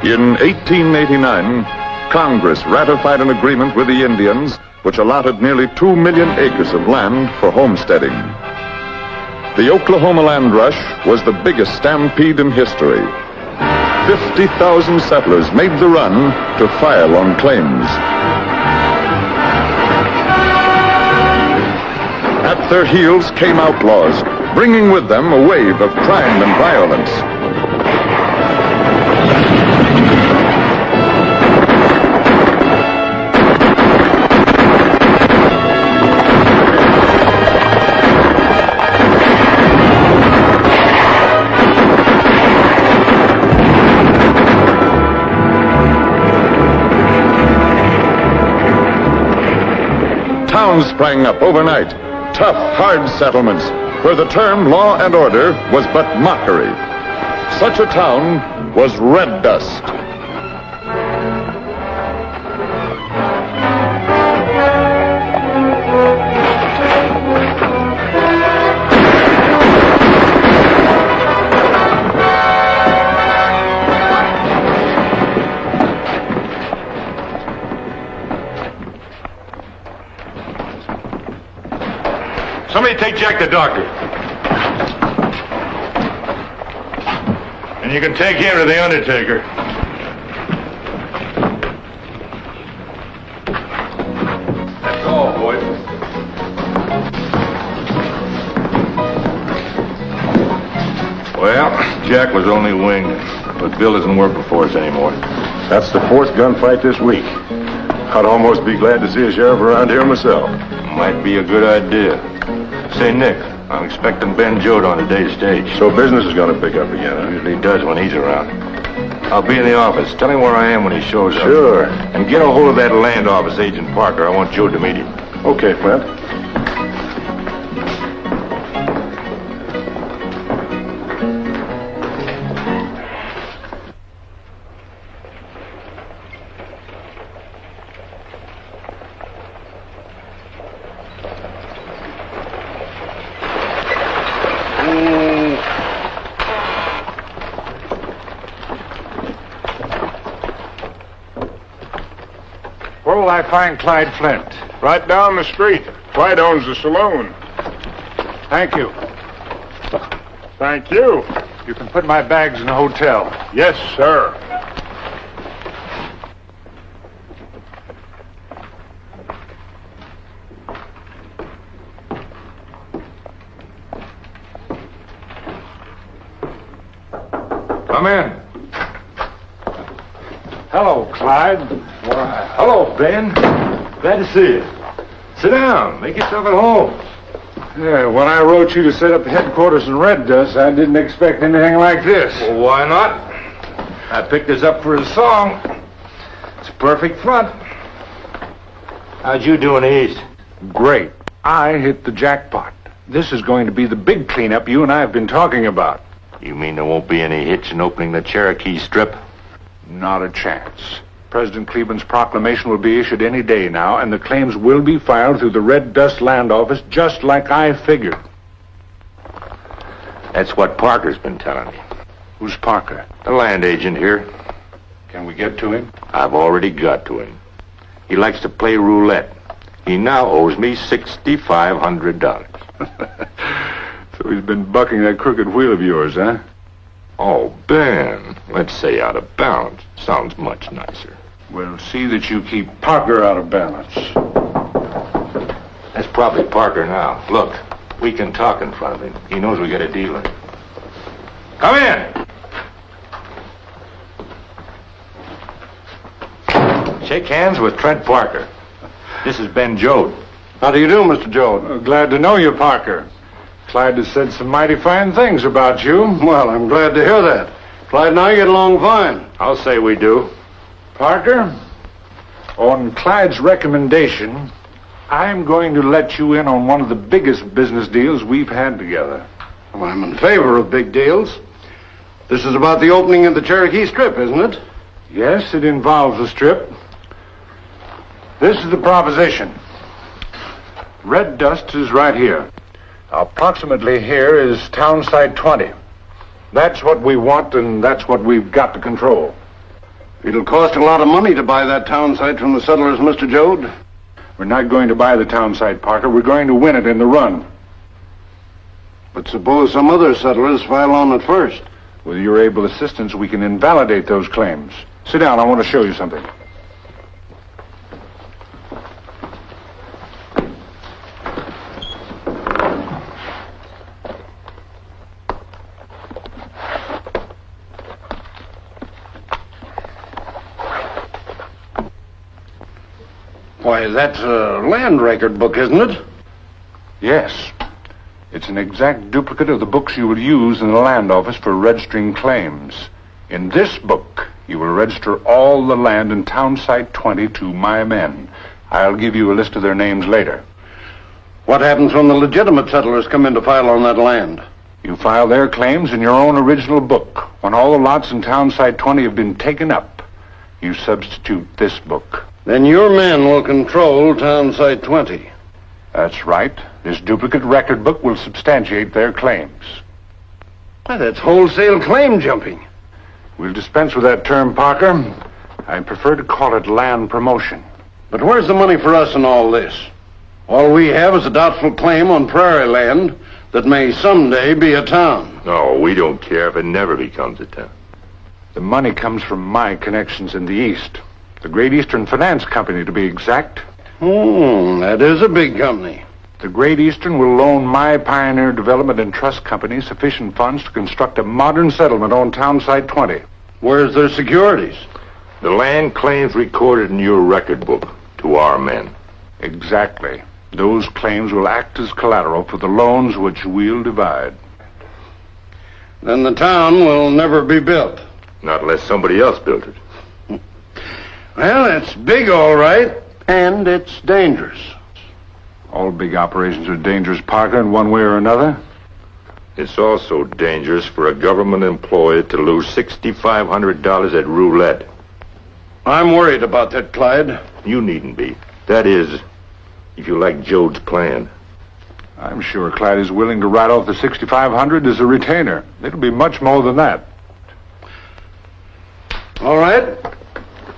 In 1889, Congress ratified an agreement with the Indians which allotted nearly 2 million acres of land for homesteading. The Oklahoma land rush was the biggest stampede in history. 50,000 settlers made the run to file on claims. At their heels came outlaws, bringing with them a wave of crime and violence. Towns sprang up overnight, tough, hard settlements, where the term law and order was but mockery. Such a town was Red Dust. Somebody take Jack the doctor. And you can take him to the undertaker. That's all, boys. Well, Jack was only winged, but Bill isn't working for us anymore. That's the fourth gunfight this week. I'd almost be glad to see a sheriff around here myself. Might be a good idea. Say, Nick, I'm expecting Ben Jode on today's stage. So business is going to pick up again, huh? Usually does when he's around. I'll be in the office. Tell him where I am when he shows up. Sure. And get a hold of that land office agent Parker. I want Jode to meet him. Okay, Flint. Where will I find Clyde Flint? Right down the street. Clyde owns the saloon. Thank you. Thank you. You can put my bags in the hotel. Yes, sir. Come in. Hello, Clyde. Why, hello, Ben. Glad to see you. Sit down. Make yourself at home. Yeah, when I wrote you to set up headquarters in Red Dust, I didn't expect anything like this. Well, why not? I picked this up for a song. It's a perfect front. How'd you do in the East? Great. I hit the jackpot. This is going to be the big cleanup you and I have been talking about. You mean there won't be any hitch in opening the Cherokee Strip? Not a chance. President Cleveland's proclamation will be issued any day now, and the claims will be filed through the Red Dust Land Office, just like I figured. That's what Parker's been telling me. Who's Parker? The land agent here. Can we get to him? I've already got to him. He likes to play roulette. He now owes me $6,500. So he's been bucking that crooked wheel of yours, huh? Oh, Ben, let's say out of bounds. Sounds much nicer. Well, see that you keep Parker out of balance. That's probably Parker now. Look, we can talk in front of him. He knows we got a deal in. Come in! Shake hands with Trent Parker. This is Ben Jode. How do you do, Mr. Jode? Glad to know you, Parker. Clyde has said some mighty fine things about you. Well, I'm glad to hear that. Clyde and I get along fine. I'll say we do. Parker, on Clyde's recommendation, I'm going to let you in on one of the biggest business deals we've had together. Well, I'm in favor of big deals. This is about the opening of the Cherokee Strip, isn't it? Yes, it involves a strip. This is the proposition. Red Dust is right here. Approximately here is Town Site 20. That's what we want, and that's what we've got to control. It'll cost a lot of money to buy that town site from the settlers, Mr. Jode. We're not going to buy the town site, Parker. We're going to win it in the run. But suppose some other settlers file on it first. With your able assistance, we can invalidate those claims. Sit down. I want to show you something. Why, that's a land record book, isn't it? Yes. It's an exact duplicate of the books you will use in the land office for registering claims. In this book, you will register all the land in town site 20 to my men. I'll give you a list of their names later. What happens when the legitimate settlers come in to file on that land? You file their claims in your own original book. When all the lots in town site 20 have been taken up, you substitute this book. Then your men will control town site 20. That's right. This duplicate record book will substantiate their claims. Why, that's wholesale claim jumping. We'll dispense with that term, Parker. I prefer to call it land promotion. But where's the money for us in all this? All we have is a doubtful claim on prairie land that may someday be a town. No, we don't care if it never becomes a town. The money comes from my connections in the East. The Great Eastern Finance Company, to be exact. That is a big company. The Great Eastern will loan my Pioneer Development and Trust Company sufficient funds to construct a modern settlement on town site 20. Where's their securities? The land claims recorded in your record book to our men. Exactly. Those claims will act as collateral for the loans which we'll divide. Then the town will never be built. Not unless somebody else built it. Well, it's big, all right, and it's dangerous. All big operations are dangerous, Parker, in one way or another. It's also dangerous for a government employee to lose $6,500 at roulette. I'm worried about that, Clyde. You needn't be. That is, if you like Jode's plan. I'm sure Clyde is willing to write off the $6,500 as a retainer. It'll be much more than that. All right.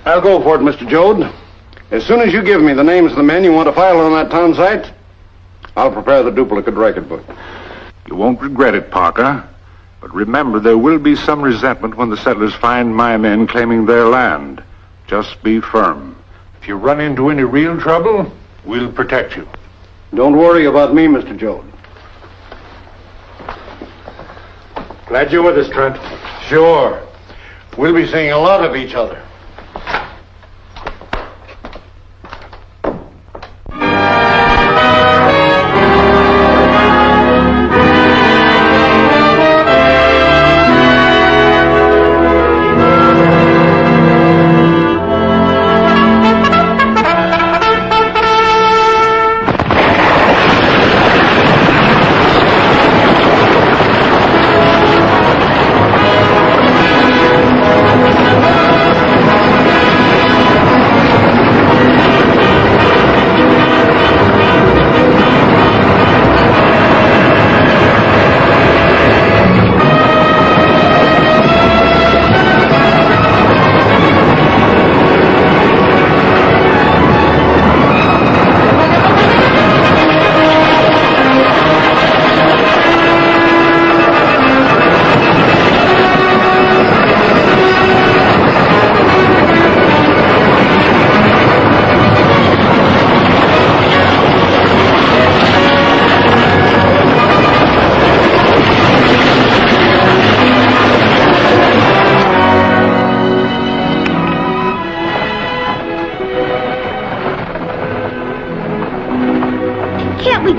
I'll go for it, Mr. Jode. As soon as you give me the names of the men you want to file on that town site, I'll prepare the duplicate record book. You won't regret it, Parker. But remember, there will be some resentment when the settlers find my men claiming their land. Just be firm. If you run into any real trouble, we'll protect you. Don't worry about me, Mr. Jode. Glad you're with us, Trent. Sure. We'll be seeing a lot of each other.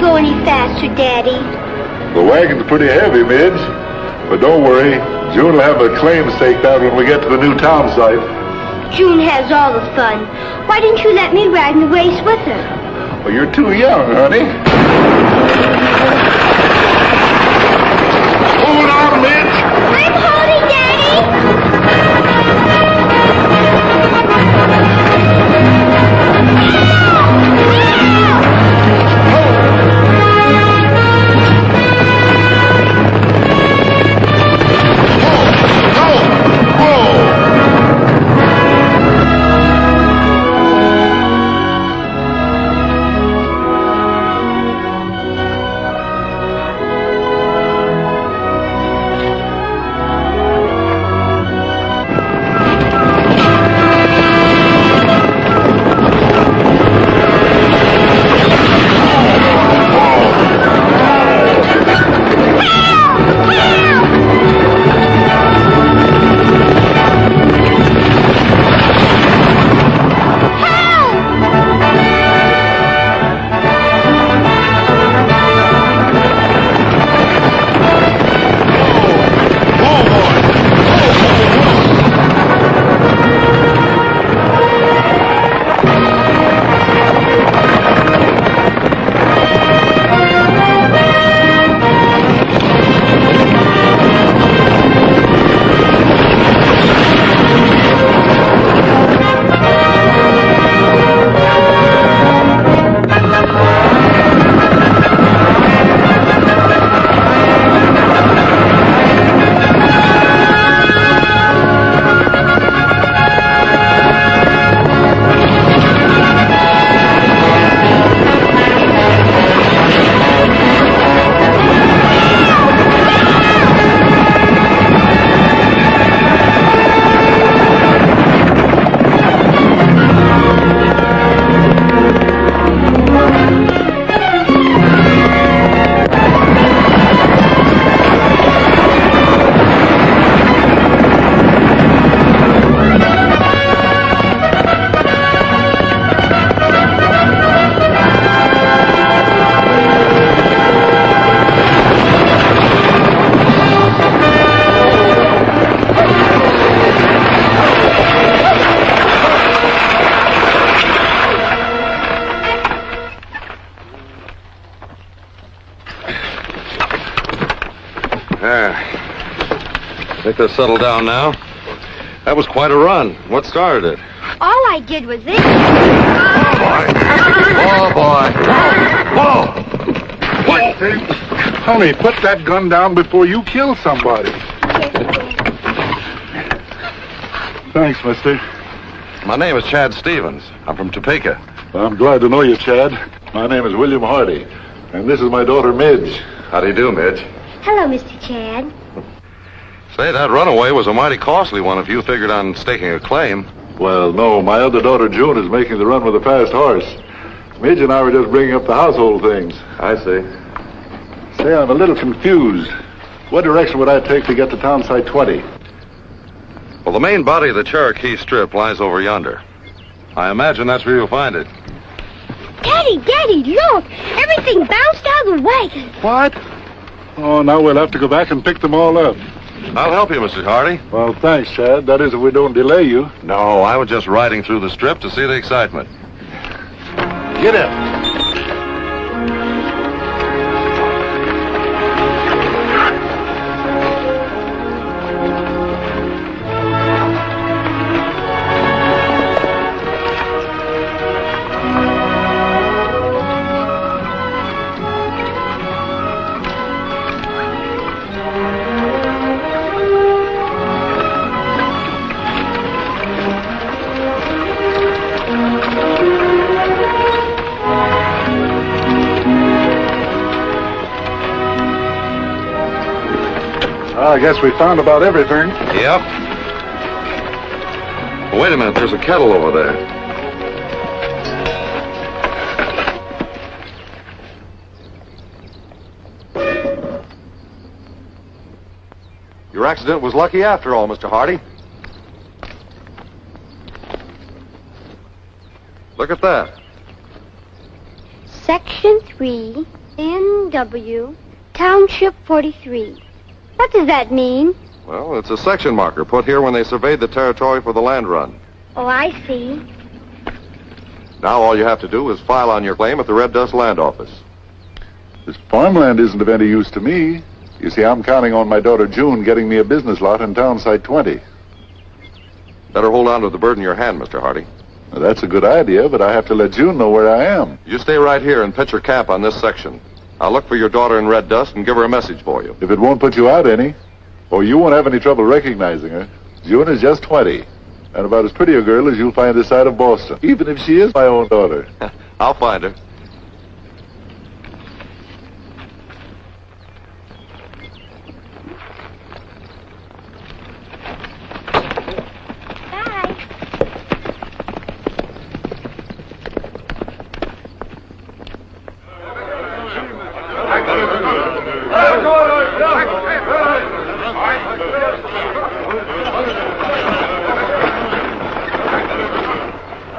go any faster, Daddy? The wagon's pretty heavy, Midge. But don't worry, June will have her claim staked out when we get to the new town site. June has all the fun. Why didn't you let me ride in the race with her? Well, you're too young, honey. Hold on, Midge. I'm holding, Daddy. think they're settled down now. That was quite a run. What started it? All I did was this. Oh, boy. Whoa! What? Honey, put that gun down before you kill somebody. Thanks, mister. My name is Chad Stevens. I'm from Topeka. I'm glad to know you, Chad. My name is William Hardy, and this is my daughter, Midge. How do you do, Midge? Hello, Mr. Chad. Say, that runaway was a mighty costly one if you figured on staking a claim. Well, no, my other daughter, June, is making the run with a fast horse. Midge and I were just bringing up the household things. I see. Say, I'm a little confused. What direction would I take to get to town site 20? Well, the main body of the Cherokee Strip lies over yonder. I imagine that's where you'll find it. Daddy, look! Everything bounced out of the wagon. What? Oh, now we'll have to go back and pick them all up. I'll help you, Mr. Hardy. Well, thanks, Chad. That is, if we don't delay you. No, I was just riding through the strip to see the excitement. Get up. I guess we found about everything. Yep. Wait a minute, there's a kettle over there. Your accident was lucky after all, Mr. Hardy. Look at that. Section 3, NW, Township 43. What does that mean? Well, it's a section marker put here when they surveyed the territory for the land run. Oh, I see. Now all you have to do is file on your claim at the Red Dust Land Office. This farmland isn't of any use to me. You see, I'm counting on my daughter June getting me a business lot in town site 20. Better hold on to the bird in your hand, Mr. Hardy. Now, that's a good idea, but I have to let June know where I am. You stay right here and pitch your cap on this section. I'll look for your daughter in Red Dust and give her a message for you. If it won't put you out any, or you won't have any trouble recognizing her, June is just 20, and about as pretty a girl as you'll find this side of Boston, even if she is my own daughter. I'll find her.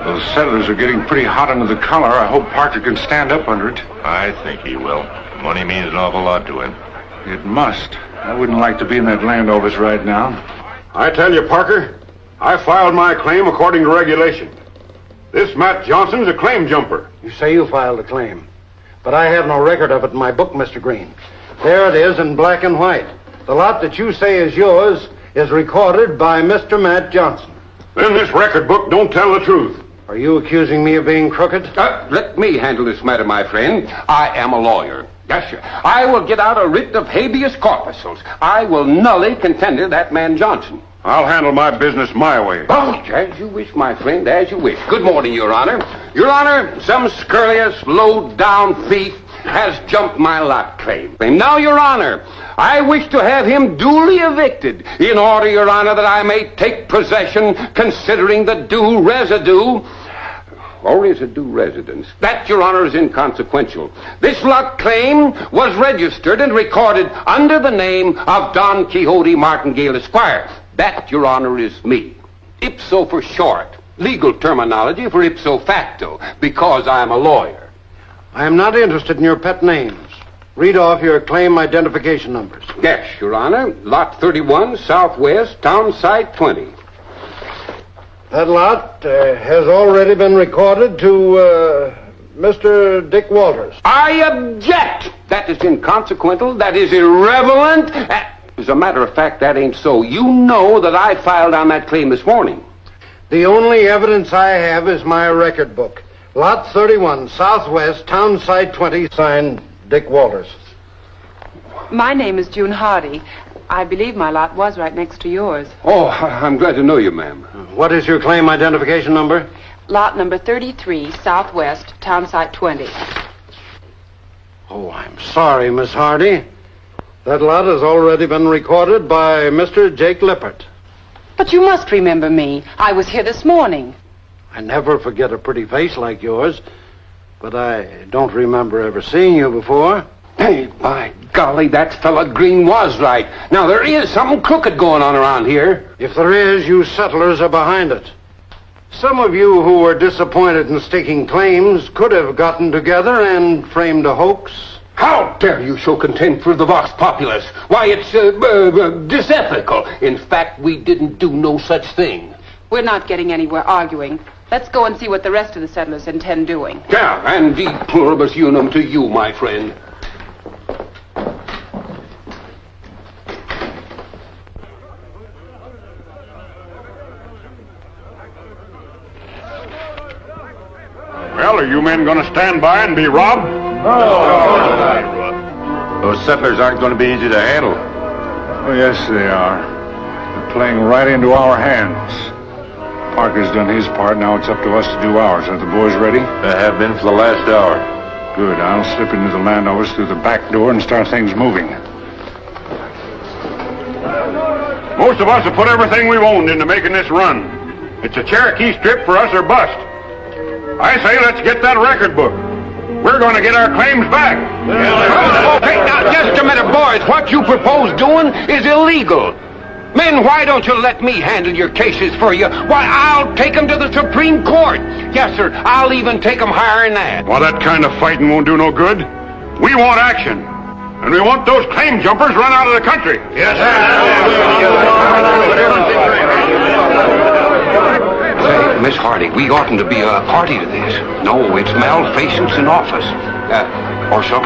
Those settlers are getting pretty hot under the collar. I hope Parker can stand up under it. I think he will. Money means an awful lot to him. It must. I wouldn't like to be in that land office right now. I tell you, Parker, I filed my claim according to regulation. This Matt Johnson's a claim jumper. You say you filed a claim, but I have no record of it in my book, Mr. Green. There it is in black and white. The lot that you say is yours is recorded by Mr. Matt Johnson. Then this record book don't tell the truth. Are you accusing me of being crooked? Let me handle this matter, my friend. I am a lawyer. Yes, sir. I will get out a writ of habeas corpus. I will nully contender that man Johnson. I'll handle my business my way. Oh, as you wish, my friend, as you wish. Good morning, Your Honor. Your Honor, some scurrilous, low-down thief has jumped my lot claim. Now, Your Honor, I wish to have him duly evicted in order, Your Honor, that I may take possession considering the due residue. Or is it due residence? That, Your Honor, is inconsequential. This lot claim was registered and recorded under the name of Don Quixote Martingale, Esquire. That, Your Honor, is me. Ipso for short. Legal terminology for ipso facto, because I am a lawyer. I am not interested in your pet names. Read off your claim identification numbers. Yes, Your Honor. Lot 31, Southwest, Town Site 20. That lot has already been recorded to Mr. Dick Walters. I object! That is inconsequential. That is irrelevant. As a matter of fact, that ain't so. You know that I filed on that claim this morning. The only evidence I have is my record book. Lot 31, Southwest, Town Site 20, signed Dick Walters. My name is June Hardy. I believe my lot was right next to yours. Oh, I'm glad to know you, ma'am. What is your claim identification number? Lot number 33, Southwest, Town Site 20. Oh, I'm sorry, Miss Hardy. That lot has already been recorded by Mr. Jake Lippert. But you must remember me. I was here this morning. I never forget a pretty face like yours, but I don't remember ever seeing you before. Hey, by golly, that fella Green was right. Now, there is something crooked going on around here. If there is, you settlers are behind it. Some of you who were disappointed in staking claims could have gotten together and framed a hoax. How dare you show contempt for the Vox Populus? Why, it's disethical. In fact, we didn't do no such thing. We're not getting anywhere arguing. Let's go and see what the rest of the settlers intend doing. Yeah, and de pluribus unum to you, my friend. Well, are you men going to stand by and be robbed? Those settlers aren't going to be easy to handle. Oh, yes, they are. They're playing right into our hands. Parker's done his part. Now it's up to us to do ours. Are the boys ready? They have been for the last hour. Good. I'll slip into the land office through the back door and start things moving. Most of us have put everything we've owned into making this run. It's a Cherokee strip for us or bust. I say let's get that record book. We're going to get our claims back. Okay, now, just a minute, boys. What you propose doing is illegal. Men, why don't you let me handle your cases for you? Why, I'll take them to the Supreme Court. Yes, sir, I'll even take them higher than that. Well, that kind of fighting won't do no good. We want action. And we want those claim jumpers run out of the country. Yes, Say, Miss Hardy, we oughtn't to be a party to this. No, it's malfeasance in office. Or so.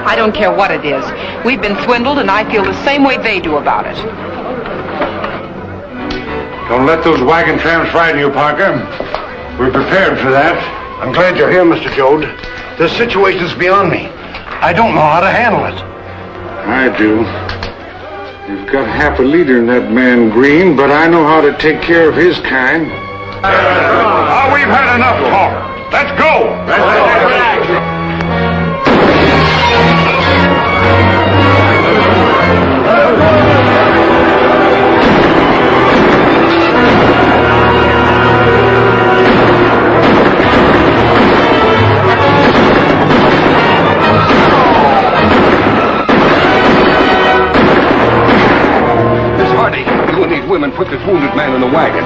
I don't care what it is. We've been swindled, and I feel the same way they do about it. Don't let those wagon tramps frighten you, Parker. We're prepared for that. I'm glad you're here, Mr. Jode. This situation's beyond me. I don't know how to handle it. I do. You've got half a leader in that man Green, but I know how to take care of his kind. Now we've had enough talk. Let's go. Miss Hardy, you and these women put this wounded man in the wagon.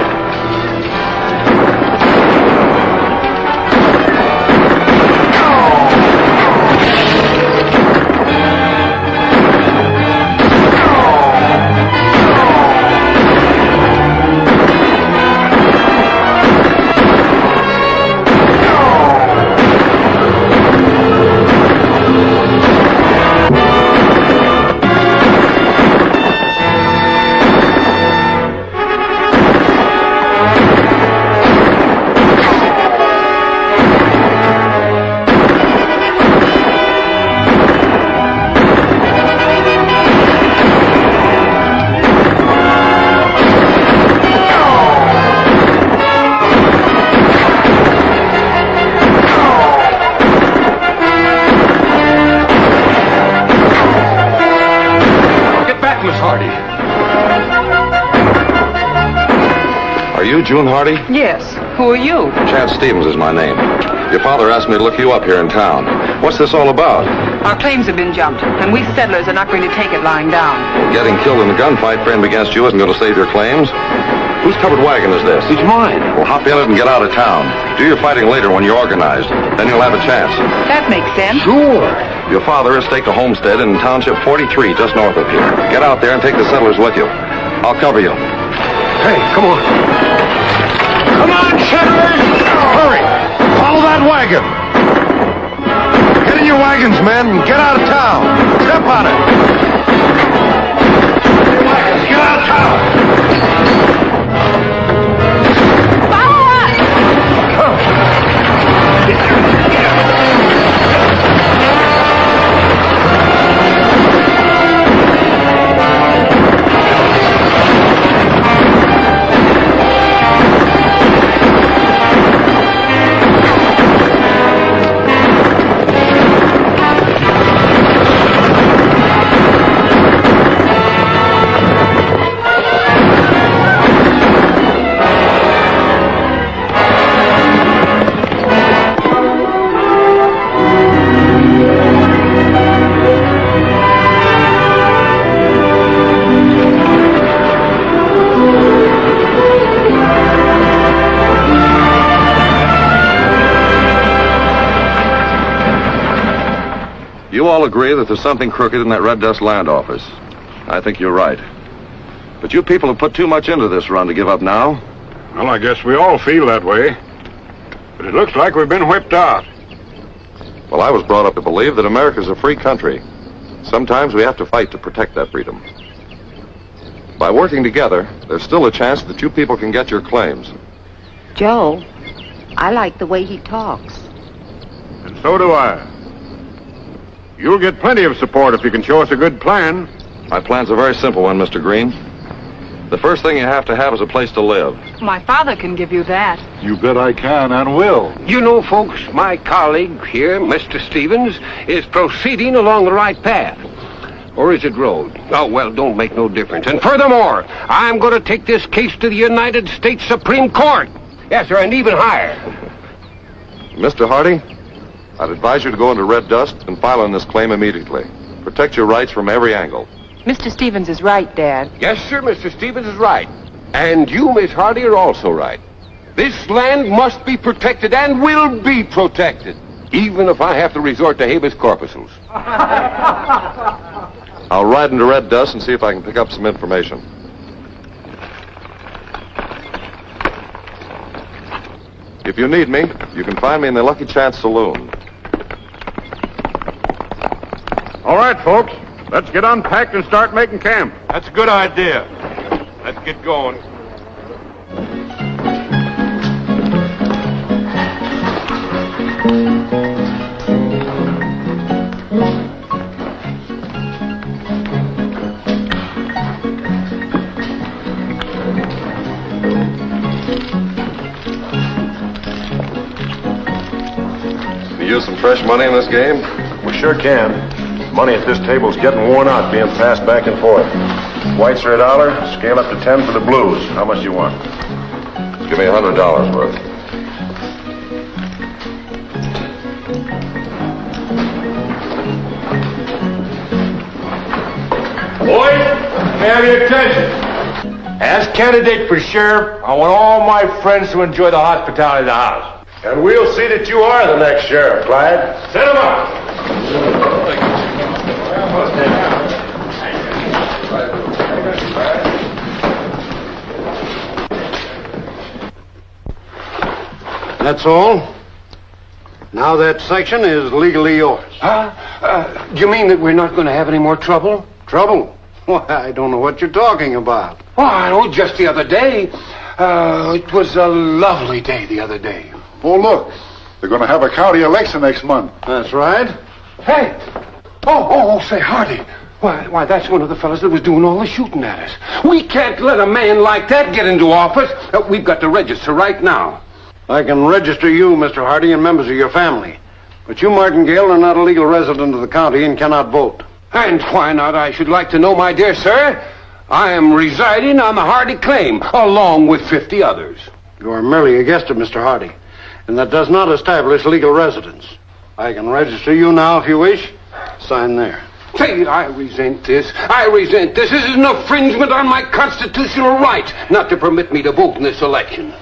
June Hardy? Yes. Who are you? Chad Stevens is my name. Your father asked me to look you up here in town. What's this all about? Our claims have been jumped, and we settlers are not going to take it lying down. Well, getting killed in a gunfight framed against you isn't going to save your claims. Whose covered wagon is this? It's mine. Well, hop in it and get out of town. Do your fighting later when you're organized. Then you'll have a chance. That makes sense. Sure. Your father has staked a homestead in Township 43, just north of here. Get out there and take the settlers with you. I'll cover you. Hey, come on. Come on, settlers! Hurry! Follow that wagon! Get in your wagons, men, and get out of town! Step on it! You all agree that there's something crooked in that Red Dust land office. I think you're right. But you people have put too much into this run to give up now. Well, I guess we all feel that way. But it looks like we've been whipped out. Well, I was brought up to believe that America's a free country. Sometimes we have to fight to protect that freedom. By working together, there's still a chance that you people can get your claims. Joe, I like the way he talks. And so do I. You'll get plenty of support if you can show us a good plan. My plan's a very simple one, Mr. Green. The first thing you have to have is a place to live. My father can give you that. You bet I can and will. You know, folks, my colleague here, Mr. Stevens, is proceeding along the right path. Or is it road? Oh, well, don't make no difference. And furthermore, I'm going to take this case to the United States Supreme Court. Yes, sir, and even higher. Mr. Hardy, I'd advise you to go into Red Dust and file on this claim immediately. Protect your rights from every angle. Mr. Stevens is right, Dad. Yes, sir, Mr. Stevens is right. And you, Miss Hardy, are also right. This land must be protected and will be protected, even if I have to resort to habeas corpuses. I'll ride into Red Dust and see if I can pick up some information. If you need me, you can find me in the Lucky Chance Saloon. All right, folks. Let's get unpacked and start making camp. That's a good idea. Let's get going. Can you use some fresh money in this game? We sure can. Money at this table's getting worn out, being passed back and forth. Whites are $1, scale up to 10 for the blues. How much do you want? Give me $100 worth. Boys, may I have your attention? As candidate for sheriff, I want all my friends to enjoy the hospitality of the house. And we'll see that you are the next sheriff, Clyde. Set him up! That's all. Now that section is legally yours. You mean that we're not going to have any more trouble? Trouble? Why, I don't know what you're talking about. Oh, I know, just the other day. It was a lovely day the other day. Oh, look. They're going to have a county election next month. That's right. Hey! Say, Hardy. Why, that's one of the fellas that was doing all the shooting at us. We can't let a man like that get into office. We've got to register right now. I can register you, Mr. Hardy, and members of your family. But you, Martingale, are not a legal resident of the county and cannot vote. And why not, I should like to know, my dear sir? I am residing on the Hardy claim, along with 50 others. You are merely a guest of Mr. Hardy, and that does not establish legal residence. I can register you now if you wish. Sign there. Say, I resent this. This is an infringement on my constitutional right not to permit me to vote in this election.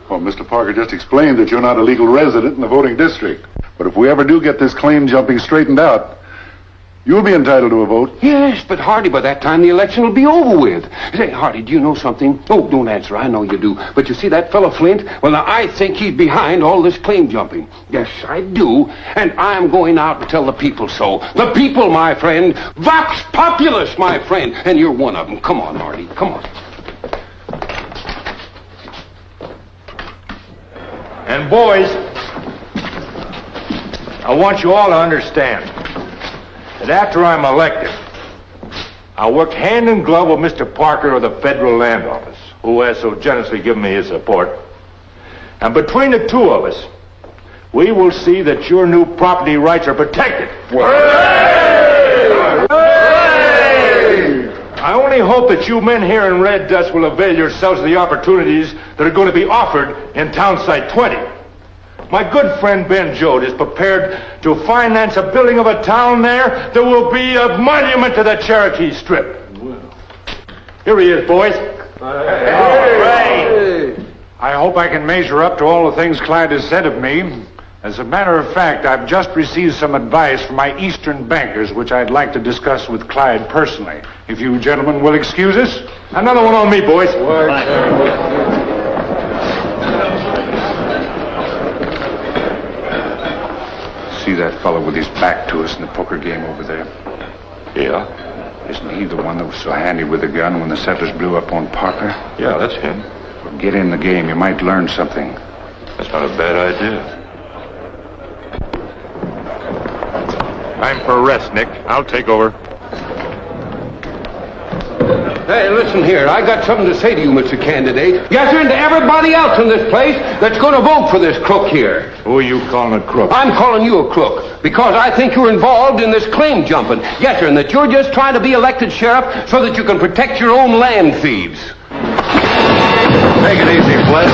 Well, Mr. Parker just explained that you're not a legal resident in the voting district. But if we ever do get this claim jumping straightened out, You'll be entitled to a vote. Yes, but Hardy, by that time the election will be over with. Say, Hardy, do you know something? Oh, don't answer. I know you do. But you see that fellow Flint? Well, now, I think he's behind all this claim jumping. Yes, I do. And I'm going out and tell the people so. The people, my friend. Vox populus, my friend. And you're one of them. Come on, Hardy. Come on. And boys, I want you all to understand that after I'm elected, I'll work hand in glove with Mr. Parker of the Federal Land Office, who has so generously given me his support. And between the two of us, we will see that your new property rights are protected. Hooray! Hooray! I only hope that you men here in Red Dust will avail yourselves of the opportunities that are going to be offered in Town Site 20. My good friend Ben Jode is prepared to finance a building of a town there that will be a monument to the Cherokee Strip. Here he is, boys. Hey. I hope I can measure up to all the things Clyde has said of me. As a matter of fact, I've just received some advice from my Eastern bankers, which I'd like to discuss with Clyde personally. If you gentlemen will excuse us. Another one on me, boys. See that fellow with his back to us in the poker game over there? Yeah? Isn't he the one that was so handy with the gun when the settlers blew up on Parker? Yeah, that's him. Well, get in the game. You might learn something. That's not a bad idea. Time for a rest, Nick. I'll take over. Hey, listen here. I got something to say to you, Mr. Candidate. Yes, sir, and to everybody else in this place that's going to vote for this crook here. Who are you calling a crook? I'm calling you a crook because I think you're involved in this claim jumping. Yes, sir, and that you're just trying to be elected sheriff so that you can protect your own land thieves. Take it easy, Flint.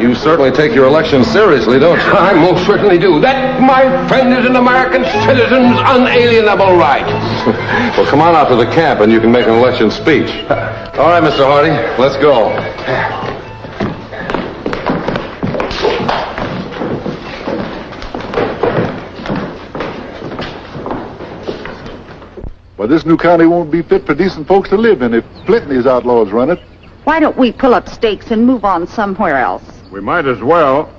You certainly take your election seriously, don't you? I most certainly do. That, my friend, is an American citizen's unalienable right. Well, come on out to the camp and you can make an election speech. All right, Mr. Hardy, let's go. Well, this new county won't be fit for decent folks to live in if Flint and these outlaws run it. Why don't we pull up stakes and move on somewhere else? We might as well.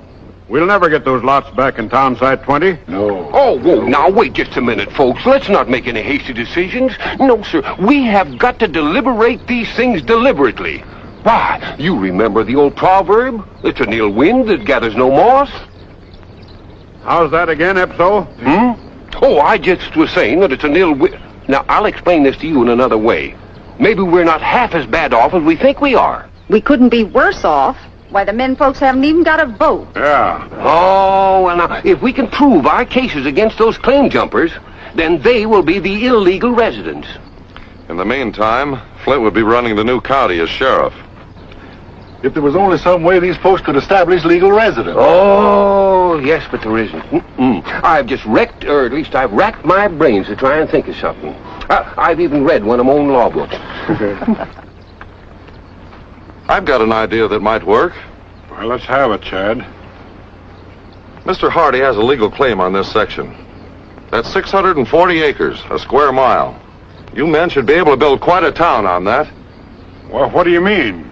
We'll never get those lots back in Town Site 20. No. Oh, whoa, now wait just a minute, folks. Let's not make any hasty decisions. No, sir. We have got to deliberate these things deliberately. Why, you remember the old proverb? It's an ill wind that gathers no moss. How's that again, Epso? Oh, I just was saying that it's an ill wind. Now, I'll explain this to you in another way. Maybe we're not half as bad off as we think we are. We couldn't be worse off. Why, the men folks haven't even got a vote. Yeah. Oh, well, now, if we can prove our cases against those claim jumpers, then they will be the illegal residents. In the meantime, Flint would be running the new county as sheriff. If there was only some way these folks could establish legal residence. Oh, yes, but there isn't. I've just wrecked, or at least I've racked my brains to try and think of something. I've even read one of my own law books. I've got an idea that might work. Well, let's have it, Chad. Mr. Hardy has a legal claim on this section. That's 640 acres, a square mile. You men should be able to build quite a town on that. Well, what do you mean?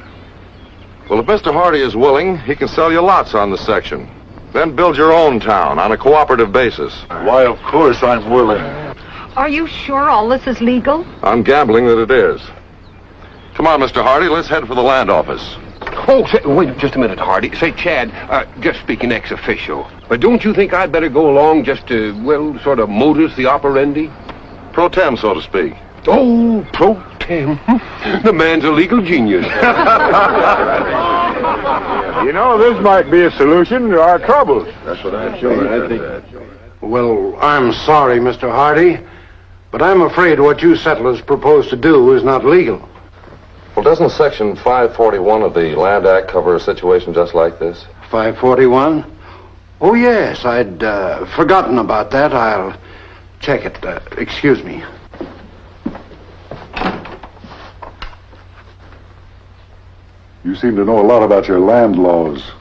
Well, if Mr. Hardy is willing, he can sell you lots on the section. Then build your own town on a cooperative basis. Why, of course I'm willing. Are you sure all this is legal? I'm gambling that it is. Come on, Mr. Hardy, let's head for the land office. Oh, wait just a minute, Hardy. Say, Chad, just speaking ex officio, but don't you think I'd better go along just to, well, sort of modus the operandi? Pro tem, so to speak. Oh, pro tem. The man's a legal genius. You know, this might be a solution to our troubles. That's what I think. Well, I'm sorry, Mr. Hardy, but I'm afraid what you settlers propose to do is not legal. Well, doesn't Section 541 of the Land Act cover a situation just like this? 541? Oh, yes, I'd forgotten about that. I'll check it. Excuse me. You seem to know a lot about your land laws.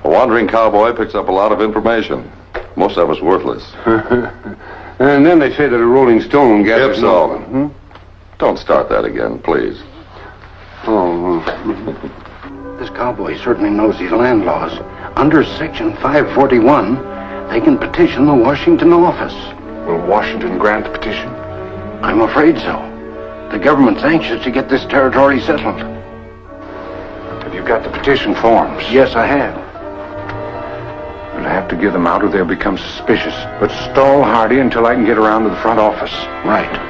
A wandering cowboy picks up a lot of information. Most of it's worthless. And then they say that a rolling stone gathers... If so. Don't start that again, please. Oh, this cowboy certainly knows these land laws. Under Section 541, they can petition the Washington office. Will Washington grant the petition? I'm afraid so. The government's anxious to get this territory settled. Have you got the petition forms? Yes, I have. We'll have to give them out or they'll become suspicious. But stall Hardy until I can get around to the front office. Right.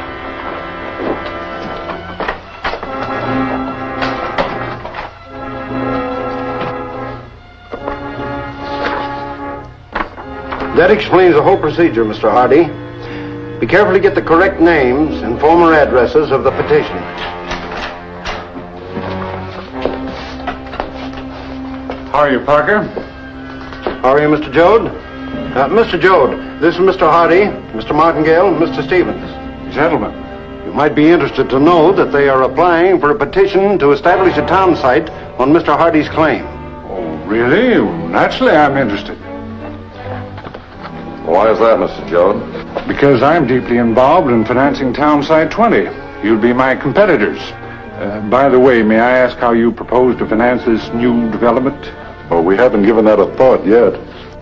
That explains the whole procedure, Mr. Hardy. Be careful to get the correct names and former addresses of the petitioners. How are you, Parker? How are you, Mr. Jode? Mr. Jode, this is Mr. Hardy, Mr. Martingale, and Mr. Stevens. Gentlemen. You might be interested to know that they are applying for a petition to establish a town site on Mr. Hardy's claim. Oh, really? Naturally, I'm interested. Why is that, Mr. Jode? Because I'm deeply involved in financing Town Site 20. You'll be my competitors. By the way, may I ask how you propose to finance this new development? Oh, we haven't given that a thought yet.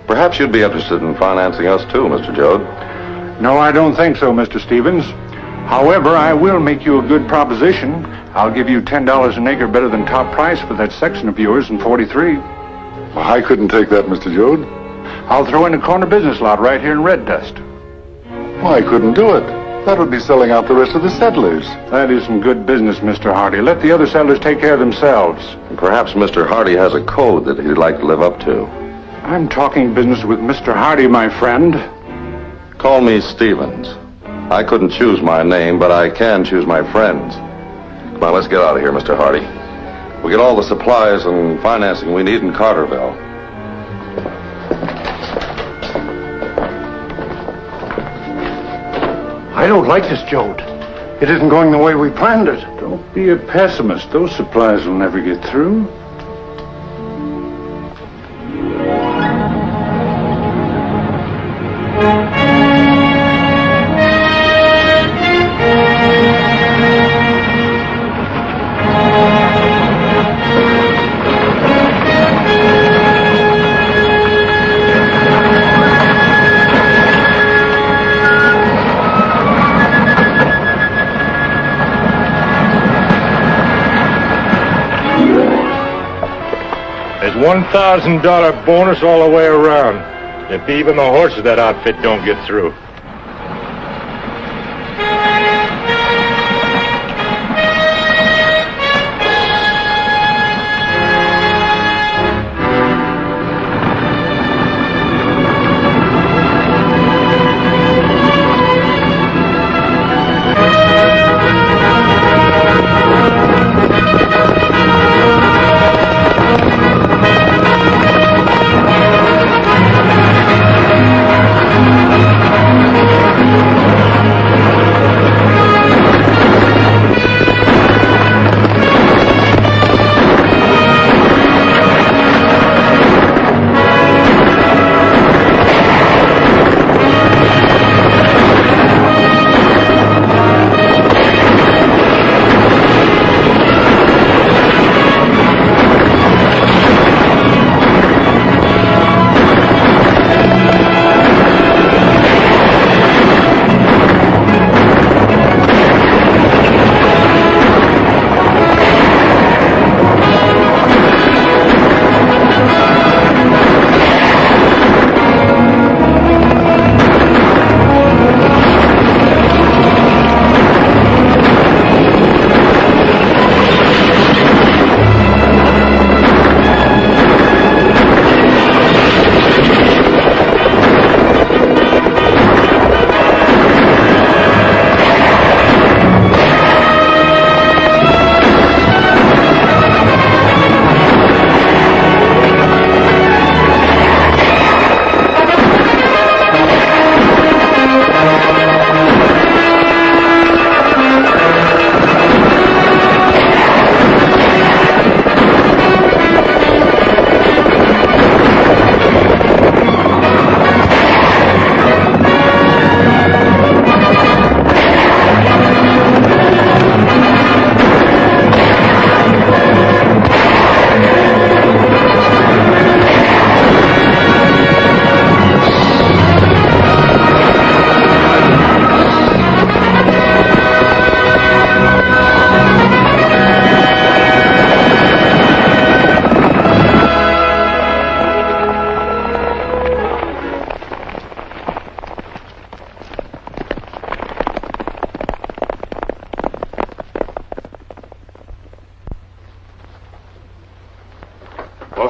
Perhaps you'd be interested in financing us too, Mr. Jode. No, I don't think so, Mr. Stevens. However, I will make you a good proposition. I'll give you $10 an acre better than top price for that section of yours in 43. Well, I couldn't take that, Mr. Jode. I'll throw in a corner business lot right here in Red Dust. Well, I couldn't do it. That would be selling out the rest of the settlers. That isn't good business, Mr. Hardy. Let the other settlers take care of themselves. And perhaps Mr. Hardy has a code that he'd like to live up to. I'm talking business with Mr. Hardy, my friend. Call me Stevens. I couldn't choose my name, but I can choose my friends. Come on, let's get out of here, Mr. Hardy. We'll get all the supplies and financing we need in Carterville. I don't like this, Jode. It isn't going the way we planned it. Don't be a pessimist. Those supplies will never get through. $1,000 bonus all the way around. If even the horses of that outfit don't get through.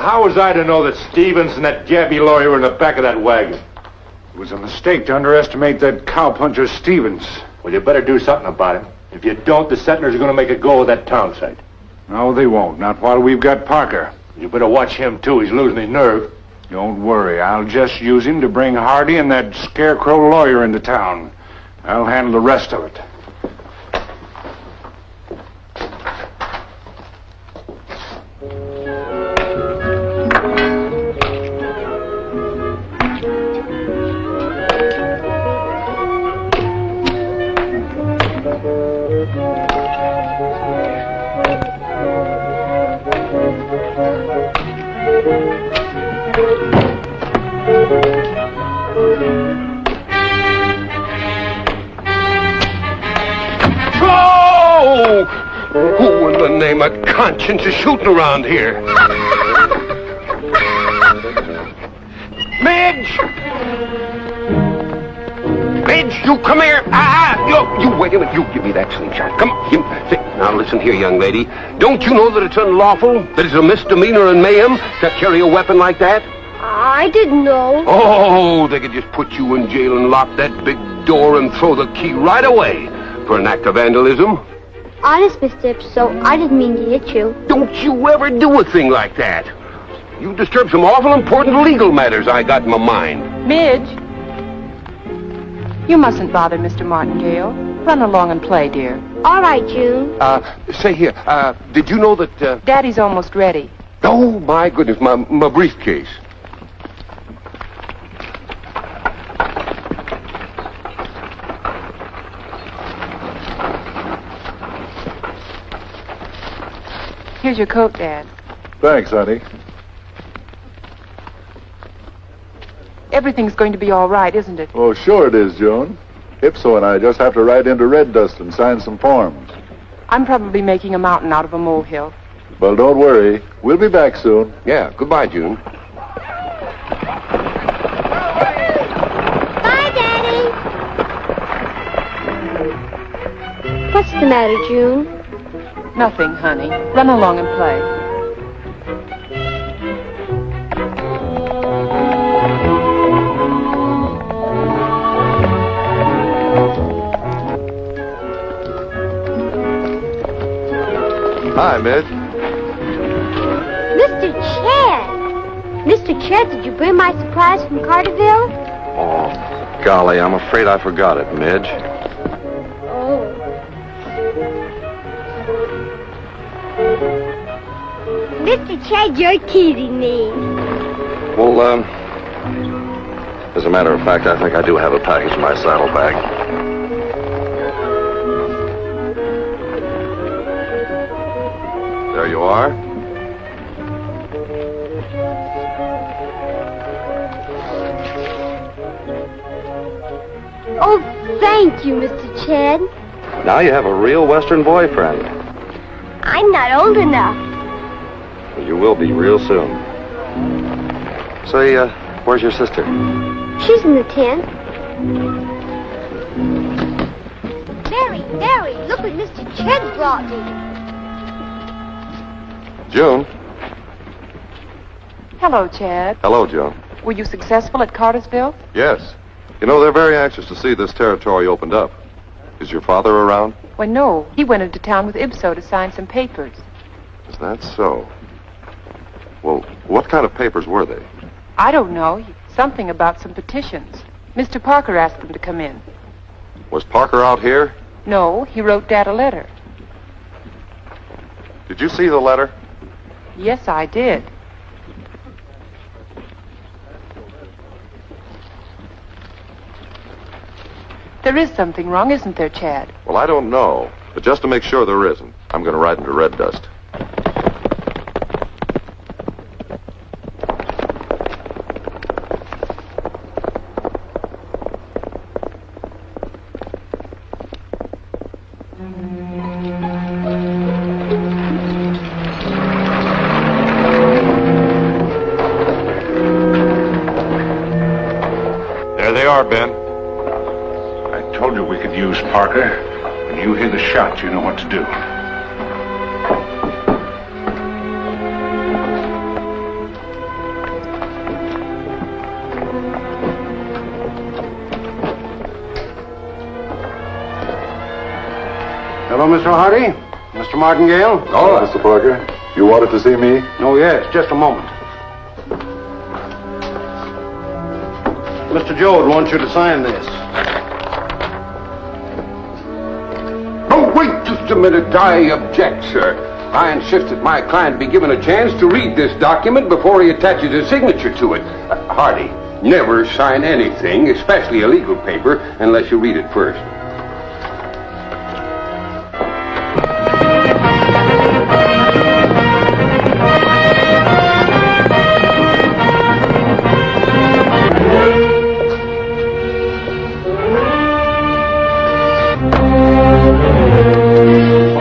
how was I to know that Stevens and that Gabby lawyer were in the back of that wagon? It was a mistake to underestimate that cowpuncher Stevens. Well, you better do something about him. If you don't, the settlers are going to make a go of that town site. No, they won't. Not while we've got Parker. You better watch him, too. He's losing his nerve. Don't worry. I'll just use him to bring Hardy and that scarecrow lawyer into town. I'll handle the rest of it. Who in the name of conscience is shooting around here? Midge! Midge, you come here. You wait a minute. You give me that slingshot. Come on. Now listen here, young lady. Don't you know that it's unlawful, that it's a misdemeanor and mayhem to carry a weapon like that? I didn't know. Oh, they could just put you in jail and lock that big door and throw the key right away for an act of vandalism. Honest, Mr. Ipso, I didn't mean to hit you. Don't you ever do a thing like that. You disturb some awful important legal matters I got in my mind. Midge, you mustn't bother Mr. Martingale. Run along and play, dear. All right, June. Say here, did you know that, Daddy's almost ready. Oh, my goodness, my briefcase. Here's your coat, Dad. Thanks, honey. Everything's going to be all right, isn't it? Oh, sure it is, Joan. Ipso and I just have to ride into Red Dust and sign some forms. I'm probably making a mountain out of a molehill. Well, don't worry. We'll be back soon. Yeah, goodbye, June. Bye, Daddy. What's the matter, June? Nothing, honey. Run along and play. Hi, Midge. Mr. Chad. Mr. Chad, did you bring my surprise from Carterville? Oh, golly, I'm afraid I forgot it, Midge. Oh. Mr. Chad, you're teasing me. Well, as a matter of fact, I think I do have a package in my saddlebag. There you are. Oh, thank you, Mr. Chad. Now you have a real Western boyfriend. I'm not old enough. You will be real soon. Say, where's your sister? She's in the tent. Mary, look what Mr. Chad brought me. June. Hello, Chad. Hello, June. Were you successful at Cartersville? Yes. You know, they're very anxious to see this territory opened up. Is your father around? Well, no. He went into town with Ibso to sign some papers. Is that so? Well, what kind of papers were they? I don't know. Something about some petitions. Mr. Parker asked them to come in. Was Parker out here? No, he wrote Dad a letter. Did you see the letter? Yes, I did. There is something wrong, isn't there, Chad? Well, I don't know. But just to make sure there isn't, I'm going to ride into Red Dust. There they are, Ben. I told you we could use Parker. When you hear the shot, you know what to do. Hello, Mr. Hardy. Mr. Martingale. Oh, Mr. Parker, you wanted to see me? Oh, yes, just a moment. Mr. Joad wants you to sign this. Oh, wait just a minute. I object, sir. I insist that my client be given a chance to read this document before he attaches his signature to it. Hardy, never sign anything, especially a legal paper, unless you read it first.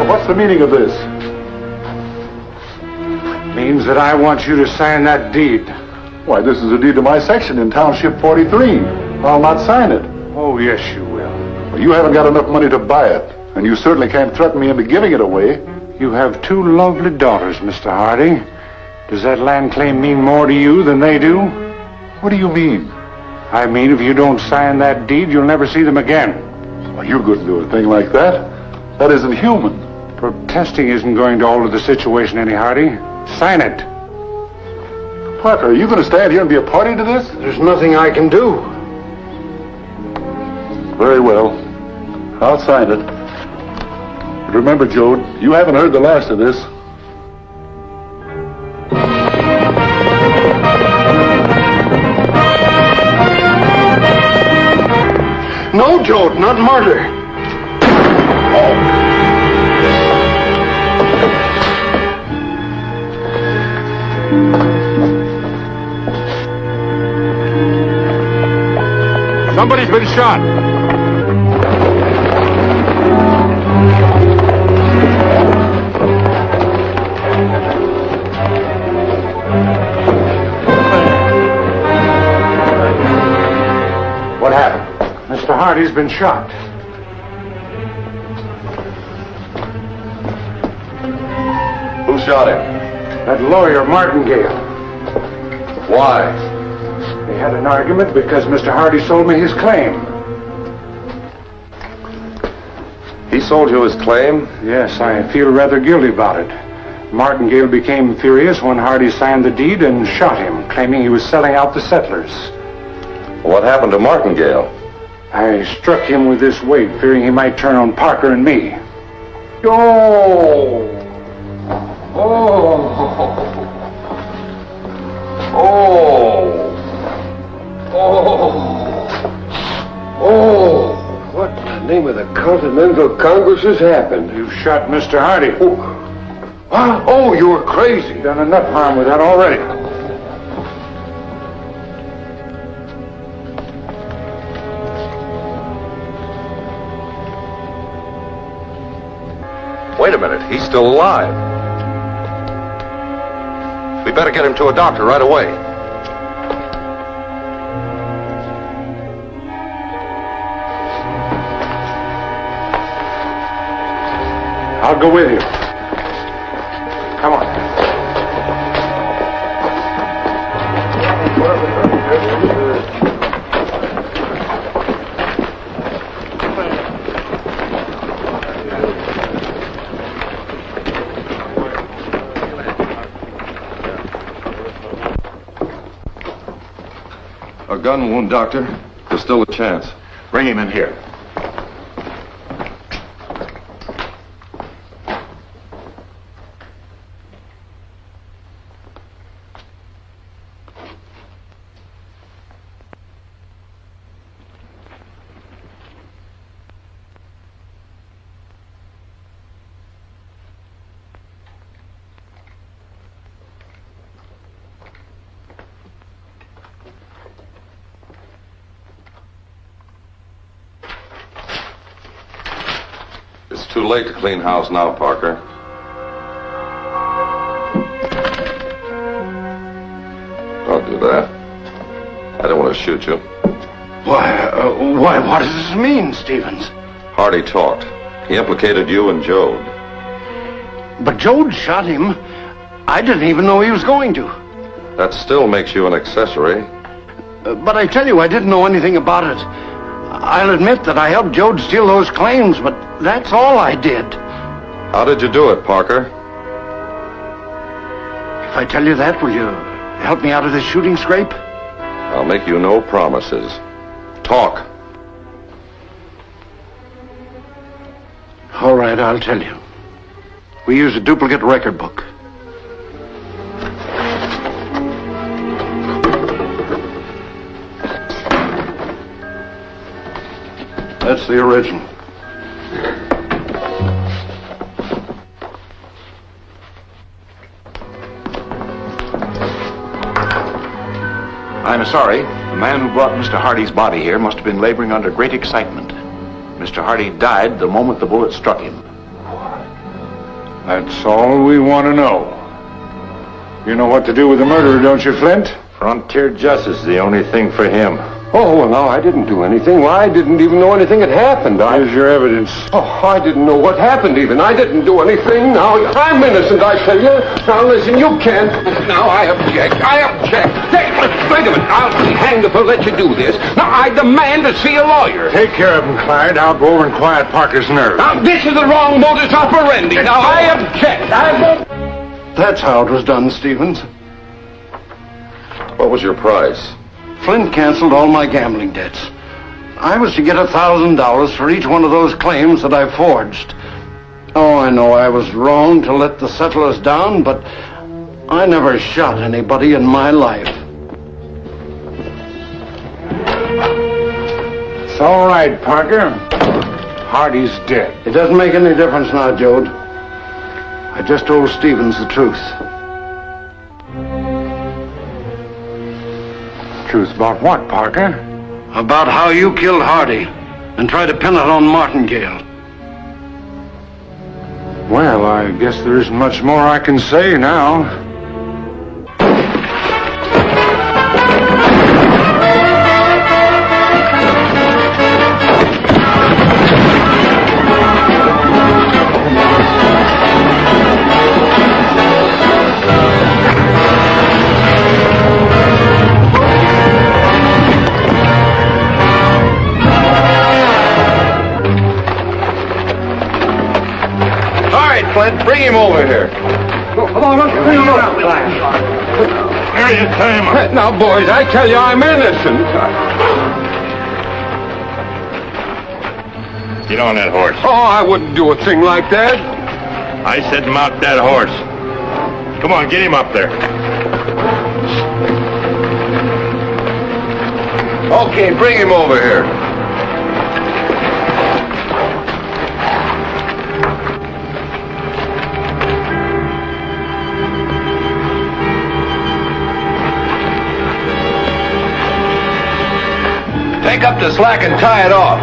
What's the meaning of this? Means that I want you to sign that deed. Why, this is a deed to my section in Township 43. I'll not sign it. Oh, yes, you will. Well, you haven't got enough money to buy it, and you certainly can't threaten me into giving it away. You have two lovely daughters, Mr. Hardy. Does that land claim mean more to you than they do? What do you mean? I mean, if you don't sign that deed, you'll never see them again. Well, you couldn't do a thing like that. That isn't human. Protesting isn't going to alter the situation any, Hardy. Sign it. Parker, are you going to stand here and be a party to this? There's nothing I can do. Very well. I'll sign it. But remember, Joad, you haven't heard the last of this. No, Joad, not murder. Somebody's been shot. What happened? Mr. Hardy's been shot. Who shot him? That lawyer, Martingale. Why? They had an argument because Mr. Hardy sold me his claim. He sold you his claim? Yes, I feel rather guilty about it. Martingale became furious when Hardy signed the deed and shot him, claiming he was selling out the settlers. What happened to Martingale? I struck him with this weight, fearing he might turn on Parker and me. Oh! What in the name of the Continental Congress has happened? You shot Mr. Hardy. Oh, you were crazy. You've done enough harm with that already. Wait a minute, he's still alive. We better get him to a doctor right away. I'll go with you. Come on. A gun wound, Doctor. There's still a chance. Bring him in here. It's too late to clean house now, Parker. Don't do that. I don't want to shoot you. Why, what does this mean, Stevens? Hardy talked. He implicated you and Joad. But Joad shot him. I didn't even know he was going to. That still makes you an accessory. But I tell you, I didn't know anything about it. I'll admit that I helped Joe to steal those claims, but that's all I did. How did you do it, Parker? If I tell you that, will you help me out of this shooting scrape? I'll make you no promises. Talk. All right, I'll tell you. We used a duplicate record book. That's the original. I'm sorry. The man who brought Mr. Hardy's body here must have been laboring under great excitement. Mr. Hardy died the moment the bullet struck him. That's all we want to know. You know what to do with the murderer, don't you, Flint? Frontier justice is the only thing for him. Oh, well, no, I didn't do anything. Well, I didn't even know anything had happened. Here's your evidence. Oh, I didn't know what happened even. I didn't do anything. Now, I'm innocent, I tell you. Now, listen, you can't. Now, I object. I object. Wait a minute. I'll be hanged if I'll let you do this. Now, I demand to see a lawyer. Take care of him, Clyde. I'll go over and quiet Parker's nerves. Now, this is the wrong modus operandi. Now, I object. That's how it was done, Stevens. What was your price? Flint canceled all my gambling debts. I was to get $1,000 for each one of those claims that I forged. Oh, I know I was wrong to let the settlers down, but I never shot anybody in my life. It's all right, Parker. Hardy's dead. It doesn't make any difference now, Jode. I just told Stevens the truth. Truth about what, Parker? About how you killed Hardy and tried to pin it on Martingale. Well, I guess there isn't much more I can say now. Flint, bring him over here. Here you time. Now, boys, I tell you, I'm innocent. Get on that horse. Oh, I wouldn't do a thing like that. I said mount that horse. Come on, get him up there. Okay, bring him over here. Take up the slack and tie it off.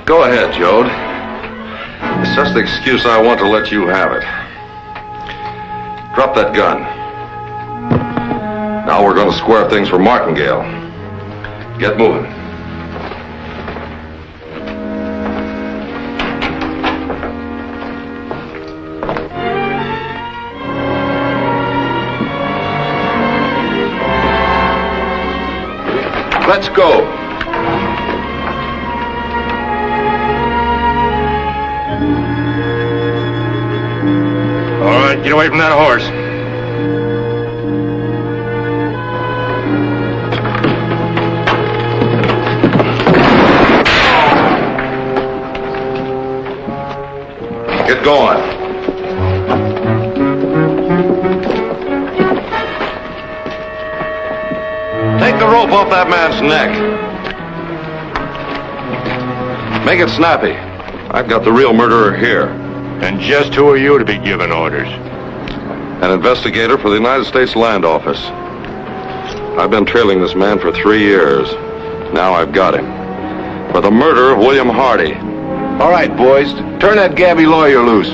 Go ahead, Jode. It's just the excuse I want to let you have it. Drop that gun. Now we're going to square things for Martingale. Get moving. Let's go. All right, get away from that horse. Get going. Take the rope off that man's neck. Make it snappy. I've got the real murderer here. And just who are you to be giving orders? an investigator for the United States Land Office. I've been trailing this man for 3 years. Now I've got him. For the murder of William Hardy. All right, boys, turn that Gabby lawyer loose.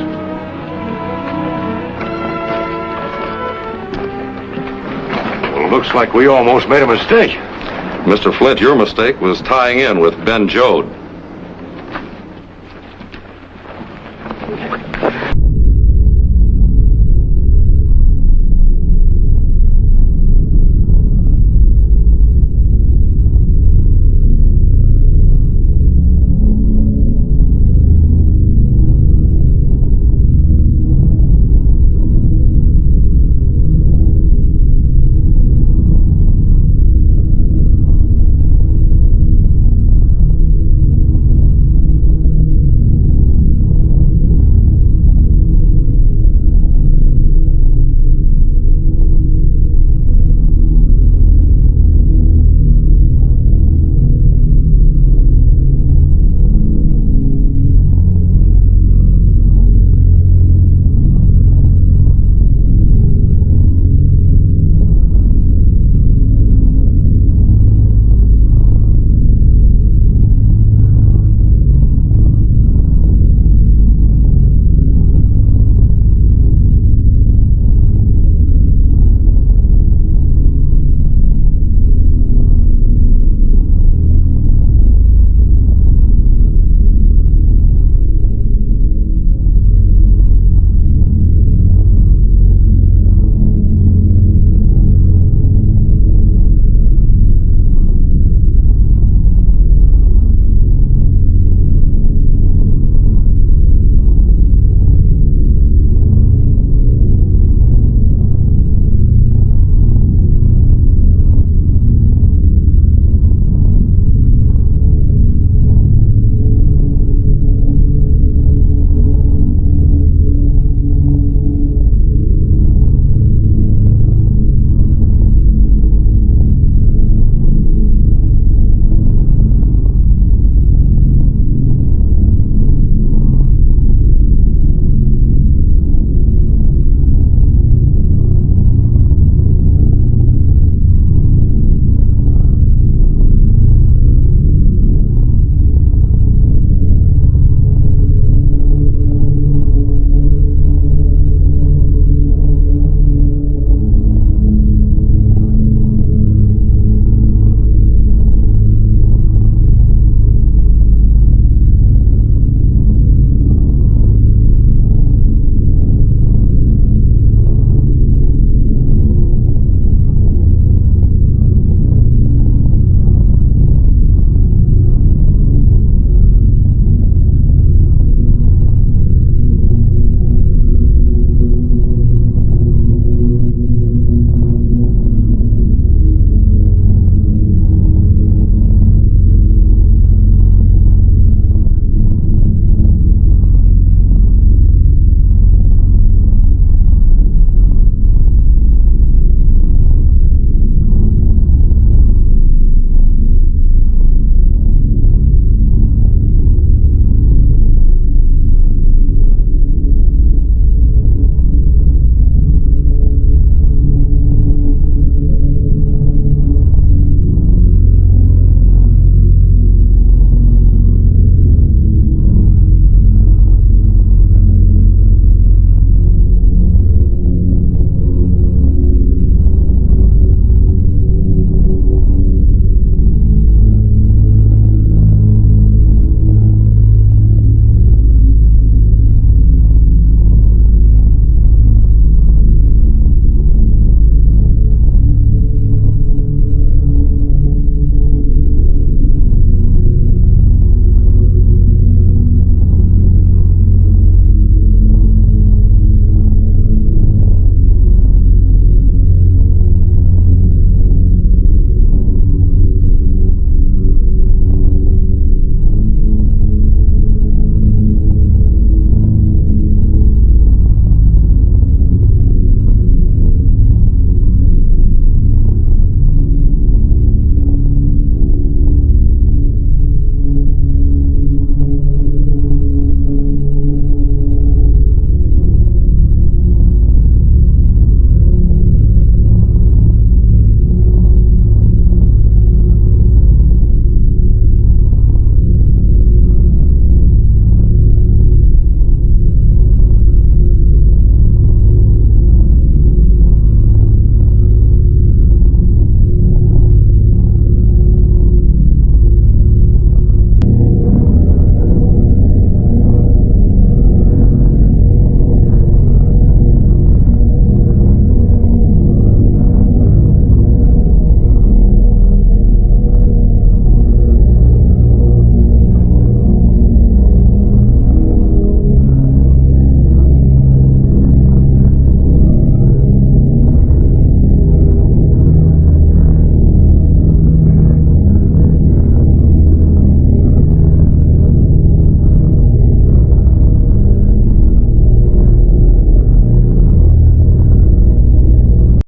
Well, looks like we almost made a mistake. Mr. Flint, your mistake was tying in with Ben Jode.